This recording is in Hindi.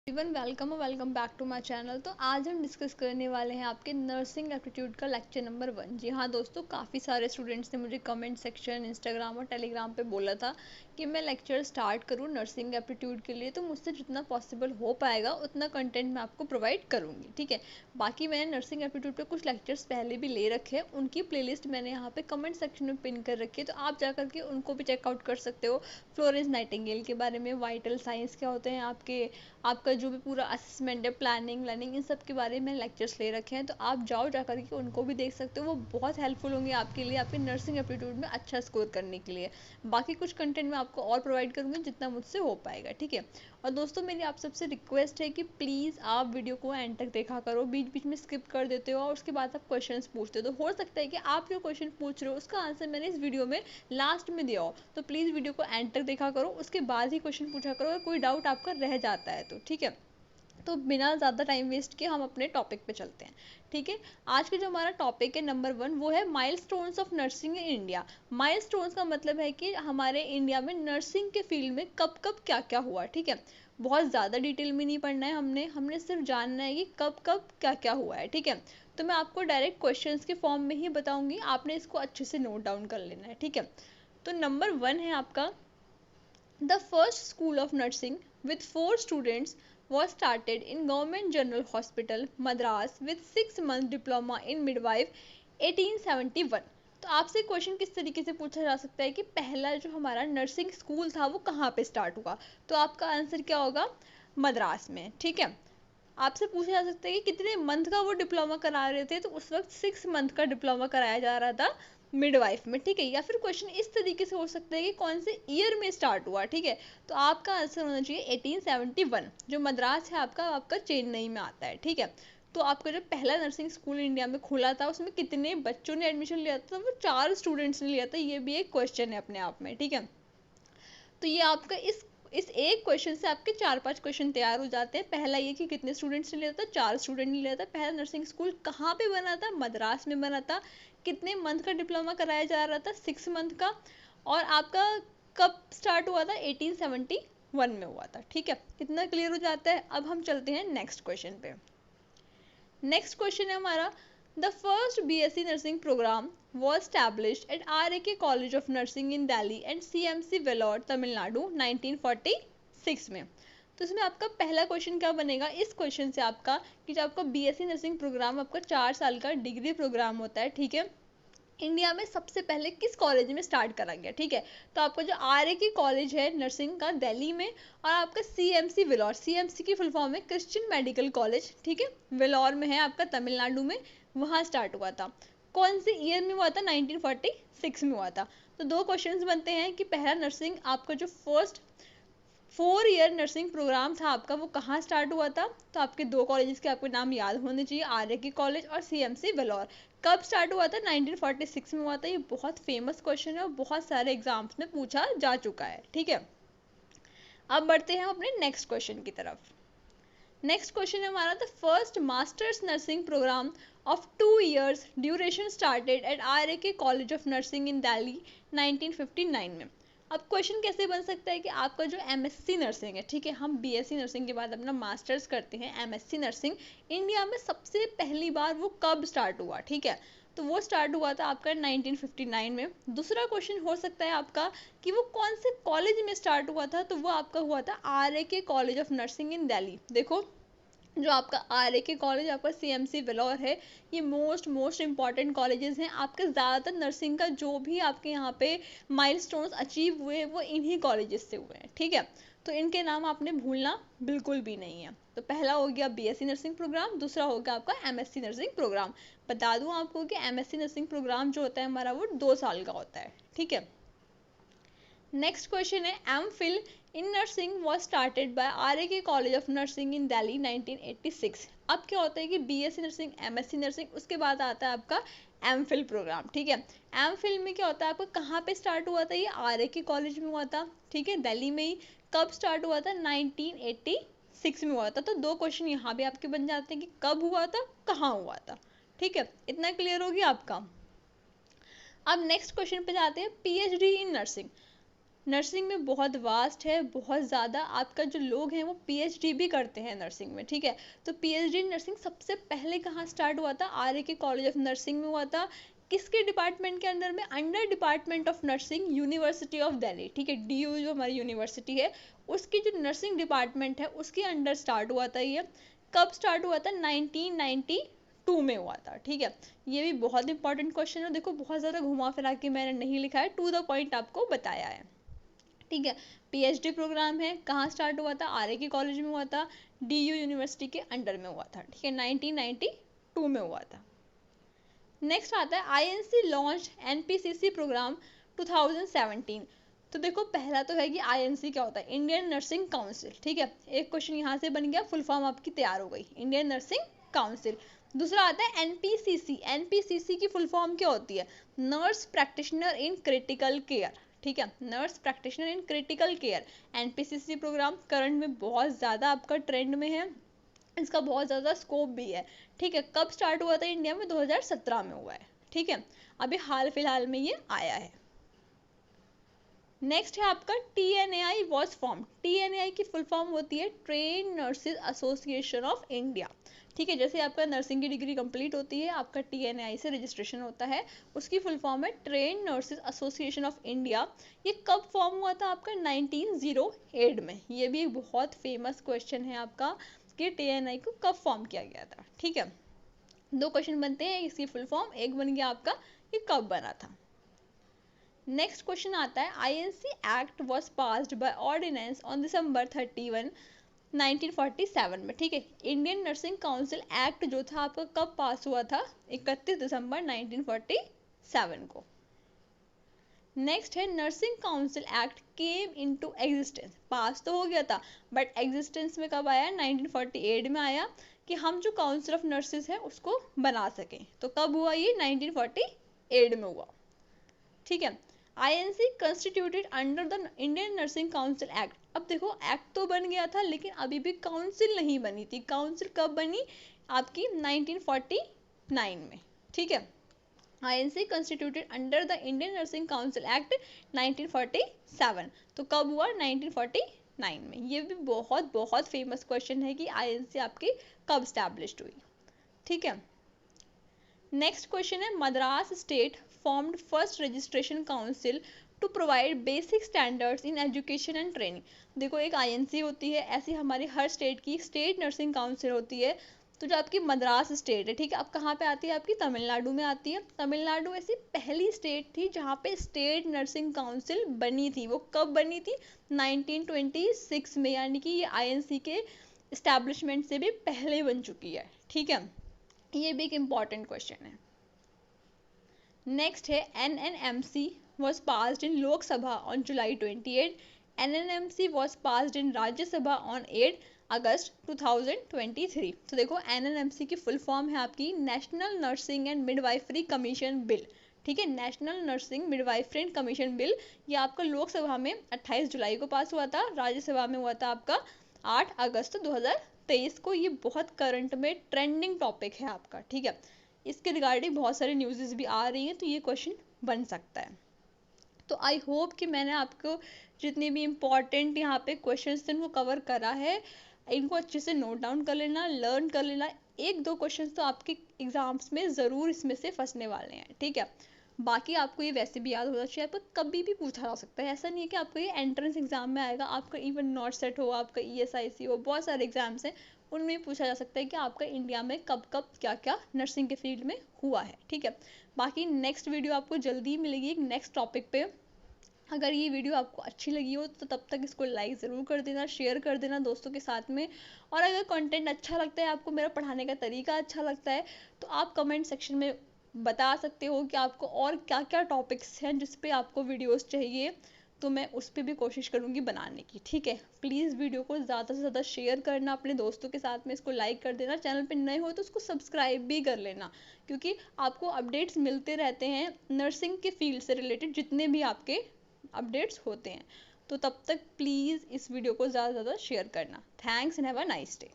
Everyone welcome back to my channel. तो आज हम डिस्कस करने वाले हैं आपके नर्सिंग एप्टीट्यूड का लेक्चर नंबर 1। जी हाँ दोस्तों, काफ़ी सारे स्टूडेंट्स ने मुझे कमेंट सेक्शन, इंस्टाग्राम और टेलीग्राम पे बोला था कि मैं लेक्चर स्टार्ट करूँ नर्सिंग एप्टीट्यूड के लिए। तो मुझसे जितना पॉसिबल हो पाएगा उतना कंटेंट मैं आपको प्रोवाइड करूँगी, ठीक है। बाकी मैंने नर्सिंग एप्टीट्यूड पे कुछ लेक्चर्स पहले भी ले रखे हैं, उनकी प्लेलिस्ट मैंने यहाँ पे कमेंट सेक्शन में पिन कर रखी है, तो आप जा करके उनको भी चेकआउट कर सकते हो। फ्लोरेंस नाइटिंगेल के बारे में, वाइटल साइंस क्या होते हैं आपका जो भी पूरा असेसमेंट है, प्लानिंग इन सब के बारे में लेक्चर्स ले रखे हैं, तो आप जाओ जा करके उनको भी देख सकते हो। वो बहुत हेल्पफुल होंगे आपके लिए, आपके नर्सिंग एप्टीट्यूड में अच्छा स्कोर करने के लिए। बाकी कुछ कंटेंट मैं आपको और प्रोवाइड करूँगी जितना मुझसे हो पाएगा, ठीक है। और दोस्तों, मेरी आप सबसे रिक्वेस्ट है कि प्लीज़ आप वीडियो को एंड तक देखा करो। बीच बीच में स्किप कर देते हो और उसके बाद आप क्वेश्चन पूछते हो, तो हो सकता है कि आप जो क्वेश्चन पूछ रहे हो उसका आंसर मैंने इस वीडियो में लास्ट में दिया हो। तो प्लीज़ वीडियो को एंड तक देखा करो, उसके बाद ही क्वेश्चन पूछा करो अगर कोई डाउट आपका रह जाता है तो, ठीक है। तो बिना ज़्यादा टाइम वेस्ट किए हम अपने टॉपिक पे चलते हैं, ठीक है। आज के जो हमारा टॉपिक है नंबर 1, वो है milestones of nursing in India. Milestones का मतलब है कि हमारे इंडिया में नर्सिंग के फील्ड में कब कब क्या क्या हुआ, ठीक है। बहुत ज़्यादा डिटेल में नहीं पढ़ना है, हमने सिर्फ जानना है कि कब कब क्या क्या हुआ है, ठीक है। तो मैं आपको डायरेक्ट क्वेश्चंस के फॉर्म में ही बताऊंगी, आपने इसको अच्छे से नोट डाउन कर लेना है, ठीक है। तो नंबर 1 है आपका, the first school of nursing with 4 students was started in Government General Hospital, Madras with 6 month diploma in midwife 1871। तो आपसे क्वेश्चन किस तरीके से पूछा जा सकता है कि पहला जो हमारा नर्सिंग स्कूल था वो कहाँ पे स्टार्ट हुआ, तो आपका आंसर क्या होगा, मद्रास में, ठीक है। आपसे पूछा जा सकता है कि कितने मंथ का वो डिप्लोमा करा रहे थे, तो उस वक्त 6 मंथ का डिप्लोमा कराया जा रहा था मिडवाइफ में, ठीक है। या फिर क्वेश्चन इस तरीके से हो सकता है कि कौन से ईयर में स्टार्ट हुआ, ठीक है। तो आपका आंसर होना चाहिए 1871। जो मद्रास है आपका चेन्नई में आता है, ठीक है। तो आपका जो पहला नर्सिंग स्कूल इंडिया में खुला था उसमें कितने बच्चों ने एडमिशन लिया था, वो 4 स्टूडेंट्स ने लिया था। ये भी एक क्वेश्चन है अपने आप में, ठीक है। तो ये आपका इस एक क्वेश्चन से आपके 4-5 क्वेश्चन तैयार हो जाते हैं। पहला ये कि कितने स्टूडेंट्स ने लिया था, 4 स्टूडेंट ने लिया था। पहला नर्सिंग स्कूल कहाँ पे बना था, मद्रास में बना था। कितने मंथ का डिप्लोमा कराया जा रहा था, 6 मंथ का। और आपका कब स्टार्ट हुआ था, 1871 में हुआ था, ठीक है। इतना क्लियर हो जाता है। अब हम चलते हैं नेक्स्ट क्वेश्चन पे। नेक्स्ट क्वेश्चन है हमारा, the first BSc nursing programme was established at RAK College of Nursing in Delhi and CMC Vellore, Tamil Nadu 1946 में। तो इसमें आपका पहला क्वेश्चन क्या बनेगा इस क्वेश्चन से आपका, कि जो आपका बीएससी नर्सिंग प्रोग्राम आपका 4 साल का डिग्री प्रोग्राम होता है, ठीक है। इंडिया में सबसे पहले किस कॉलेज में स्टार्ट करा गया, ठीक है। तो आपका जो RAK कॉलेज है नर्सिंग का दिल्ली में, और आपका CMC वेलोर, CMC की फुल फॉर्म है क्रिश्चियन मेडिकल कॉलेज, ठीक है, वेलोर में है आपका तमिलनाडु में, वहाँ स्टार्ट हुआ था। कौन से ईयर में हुआ था, 1946 में हुआ था। तो दो क्वेश्चंस बनते हैं कि पहला नर्सिंग आपका जो फर्स्ट 4 ईयर नर्सिंग प्रोग्राम था आपका वो कहाँ स्टार्ट हुआ था। तो आपके दो कॉलेजेस के आपको नाम याद होने चाहिए, RAK कॉलेज और CMC वेलोर। कब स्टार्ट हुआ था, 1946 में हुआ था। ये बहुत फेमस क्वेश्चन है और बहुत सारे एग्जाम्स में पूछा जा चुका है, ठीक है। अब बढ़ते हैं अपने नेक्स्ट क्वेश्चन की तरफ। नेक्स्ट क्वेश्चन है हमारा, the first masters nursing programme of 2 years duration started at RAK college of nursing in Delhi 1959 में। अब क्वेश्चन कैसे बन सकता है कि आपका जो MSc नर्सिंग है, ठीक है, हम BSc नर्सिंग के बाद अपना मास्टर्स करते हैं, MSc नर्सिंग इंडिया में सबसे पहली बार वो कब स्टार्ट हुआ, ठीक है। तो वो स्टार्ट हुआ था आपका 1959 में। दूसरा क्वेश्चन हो सकता है आपका कि वो कौन से कॉलेज में स्टार्ट हुआ था, तो वो आपका हुआ था RAK college of nursing in Delhi. देखो, जो आपका RAK कॉलेज आपका CMC वेलोर है, ये मोस्ट इंपॉर्टेंट कॉलेजेस हैं आपके। ज़्यादातर नर्सिंग का जो भी आपके यहाँ पे माइलस्टोन्स अचीव हुए वो इन्हीं कॉलेजेस से हुए हैं, ठीक है। तो इनके नाम आपने भूलना बिल्कुल भी नहीं है। तो पहला हो गया BSc नर्सिंग प्रोग्राम, दूसरा हो गया आपका MSc नर्सिंग प्रोग्राम। बता दूँ आपको कि MSc नर्सिंग प्रोग्राम जो होता है हमारा वो 2 साल का होता है, ठीक है। नेक्स्ट क्वेश्चन है, MPhil in nursing was started by RAK college of nursing in Delhi 1986। अब क्या होता है कि BSc नर्सिंग, MSc नर्सिंग, उसके बाद आता है आपका MPhil प्रोग्राम, ठीक है। MPhil में क्या होता है आपका, कहाँ पे स्टार्ट हुआ था, ये RAK कॉलेज में हुआ था, ठीक है, दिल्ली में ही। कब स्टार्ट हुआ था, 1986 में हुआ था। तो दो क्वेश्चन यहाँ भी आपके बन जाते हैं कि कब हुआ था, कहाँ हुआ था, ठीक है। इतना क्लियर हो गया आपका। अब नेक्स्ट क्वेश्चन पे जाते हैं, PhD इन नर्सिंग। नर्सिंग में बहुत वास्ट है, बहुत ज़्यादा। आपका जो लोग हैं वो पीएचडी भी करते हैं नर्सिंग में, ठीक है। तो पीएचडी नर्सिंग सबसे पहले कहाँ स्टार्ट हुआ था? आर्य के कॉलेज ऑफ नर्सिंग में हुआ था। किसके डिपार्टमेंट के अंडर में? Under department of nursing, university of Delhi, ठीक है। डीयू जो हमारी यूनिवर्सिटी है, उसकी जो नर्सिंग डिपार्टमेंट है उसके अंडर स्टार्ट हुआ था ये। कब स्टार्ट हुआ था? 1992 में हुआ था, ठीक है। ये भी बहुत इंपॉर्टेंट क्वेश्चन है। देखो बहुत ज़्यादा घुमा फिरा के मैंने नहीं लिखा है, टू द पॉइंट आपको बताया है, ठीक है। पीएचडी प्रोग्राम है, कहाँ स्टार्ट हुआ था? आर्य के कॉलेज में हुआ था, डीयू यूनिवर्सिटी के अंडर में हुआ था, ठीक है। 1992 में हुआ था। नेक्स्ट आता है आईएनसी लॉन्च एनपीसीसी प्रोग्राम 2017। तो देखो पहला तो है कि आईएनसी क्या होता है? इंडियन नर्सिंग काउंसिल, ठीक है। एक क्वेश्चन यहाँ से बन गया, फुल फॉर्म आपकी तैयार हो गई, इंडियन नर्सिंग काउंसिल। दूसरा आता है एनपीसीसी। एनपीसीसी की फुल फॉर्म क्या होती है? Nurse practitioner in critical care, ठीक है। Nurse practitioner in critical care. NPCC programme current में बहुत ज़्यादा आपका ट्रेंड में है, इसका बहुत ज़्यादा स्कोप भी है, ठीक है। कब स्टार्ट हुआ था इंडिया में? 2017 में हुआ है, ठीक है। अभी हाल फिलहाल में ये आया है। नेक्स्ट है आपका TNAI वॉज फॉर्म। TNAI की फुल फॉर्म होती है train nurses association of India, ठीक है। जैसे आपका नर्सिंग की डिग्री कंप्लीट होती है, आपका TNAI से रजिस्ट्रेशन होता है, उसकी फुल फॉर्म है train nurses association of India. ये कब फॉर्म हुआ था आपका? 1908 में। ये भी एक बहुत फेमस क्वेश्चन है आपका कि TNAI को कब फॉर्म किया गया था, ठीक है। दो क्वेश्चन बनते हैं, इसकी फुल फॉर्म, एक बन गया आपका ये कब बना था। नेक्स्ट क्वेश्चन आता है INC act was passed by ordinance on December 31, 1947 में, ठीक है। इंडियन नर्सिंग काउंसिल एक्ट जो था आपका कब पास हुआ था? 31 दिसंबर 1947 को। नेक्स्ट है nursing council act came into existence. Pass तो हो गया था बट एग्जिस्टेंस में कब आया? 1948 में आया, कि हम जो काउंसिल ऑफ नर्सेज है उसको बना सकें। तो कब हुआ ये? 1948 में हुआ, ठीक है। INC constituted under the Indian nursing council act. अब देखो एक्ट तो बन गया था लेकिन अभी भी काउंसिल नहीं बनी थी। काउंसिल कब बनी? आपकी 1949 में, ठीक है। INC constituted under the Indian nursing council act 1947। तो कब हुआ? 1949 में। ये भी बहुत बहुत फेमस क्वेश्चन है कि आईएनसी आपकी कब स्टैब्लिश्ड हुई, ठीक है। नेक्स्ट क्वेश्चन है Madras state formed first registration council to provide basic standards in education and training। देखो एक आईएनसी होती है, ऐसी हमारी हर स्टेट की स्टेट नर्सिंग काउंसिल होती है। तो जो आपकी मद्रास स्टेट है, ठीक है, अब कहाँ पे आती है? आपकी तमिलनाडु में आती है। तमिलनाडु ऐसी पहली स्टेट थी जहाँ पे स्टेट नर्सिंग काउंसिल बनी थी। वो कब बनी थी? 1926 में, यानी कि ये आईएनसी के इस्टेब्लिशमेंट से भी पहले बन चुकी है, ठीक है। ये भी एक इम्पॉर्टेंट क्वेश्चन है। नेक्स्ट है NNMC was passed in लोक सभा on July 28। NNMC was passed in Rajya Sabha on 8 अगस्त 2023। तो देखो NNMC की फुल फॉर्म है आपकी national nursing and midwifery commission bill, ठीक है। National nursing midwifery and commission bill, ये आपका लोकसभा में 28 जुलाई को पास हुआ था, राज्यसभा में हुआ था आपका 8 अगस्त 2023 को। ये बहुत करंट में ट्रेंडिंग टॉपिक है आपका, ठीक है। इसके रिगार्डिंग बहुत सारी न्यूज़ भी आ रही हैं, तो ये क्वेश्चन बन सकता है। तो आई होप कि मैंने आपको जितने भी इम्पॉर्टेंट यहाँ पे क्वेश्चंस थे उनको कवर करा है। इनको अच्छे से नोट डाउन कर लेना, लर्न कर लेना। एक दो क्वेश्चंस तो आपके एग्जाम्स में ज़रूर इसमें से फंसने वाले हैं, ठीक है। बाकी आपको ये वैसे भी याद होना चाहिए, आपको कभी भी पूछा जा सकता है। ऐसा नहीं है कि आपको ये एंट्रेंस एग्जाम में आएगा, आपका इवन नॉट सेट हो, आपका ESIC हो, बहुत सारे एग्जाम्स हैं, उनमें पूछा जा सकता है कि आपका इंडिया में कब कब क्या क्या नर्सिंग के फील्ड में हुआ है, ठीक है। बाकी नेक्स्ट वीडियो आपको जल्दी मिलेगी एक नेक्स्ट टॉपिक पे। अगर ये वीडियो आपको अच्छी लगी हो तो तब तक इसको लाइक ज़रूर कर देना, शेयर कर देना दोस्तों के साथ में। और अगर कंटेंट अच्छा लगता है, आपको मेरा पढ़ाने का तरीका अच्छा लगता है, तो आप कमेंट सेक्शन में बता सकते हो कि आपको और क्या क्या टॉपिक्स हैं जिस पे आपको वीडियोस चाहिए, तो मैं उस पर भी कोशिश करूँगी बनाने की, ठीक है। प्लीज़ वीडियो को ज़्यादा से ज़्यादा शेयर करना अपने दोस्तों के साथ में, इसको लाइक कर देना, चैनल पे नए हो तो उसको सब्सक्राइब भी कर लेना, क्योंकि आपको अपडेट्स मिलते रहते हैं नर्सिंग के फील्ड से रिलेटेड जितने भी आपके अपडेट्स होते हैं। तो तब तक प्लीज़ इस वीडियो को ज़्यादा से ज़्यादा शेयर करना। Thanks and have a nice day.